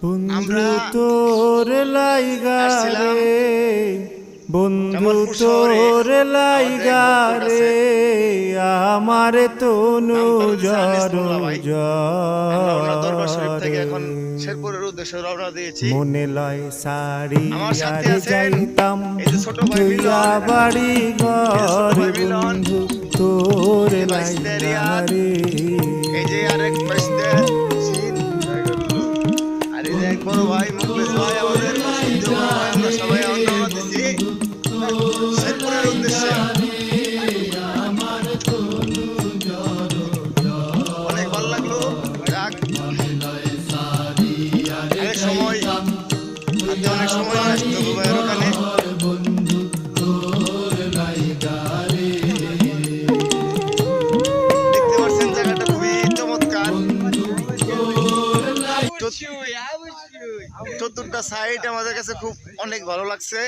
বন্ধু তোর লাইগা রে, বন্ধু তোর লাইগা রে, আমার তনু জর মনে লয় সারি আরে যাইতাম তুইয়া বাড়ি ঘর, বন্ধু তোর লাইগা রে। বড় ভাই মুখলেশ ভাই আমাদের আমরা সবাই দিচ্ছি শেরপুরের উদ্দেশ্যে। অনেক ভালো লাগলো। অনেক সময় আসতো ভাইয়ের ওখানে। দেখতে পাচ্ছেন জায়গাটা খুবই চমৎকার। চতুর্থ সাইড আমাদের কাছে খুব অনেক ভালো লাগছে।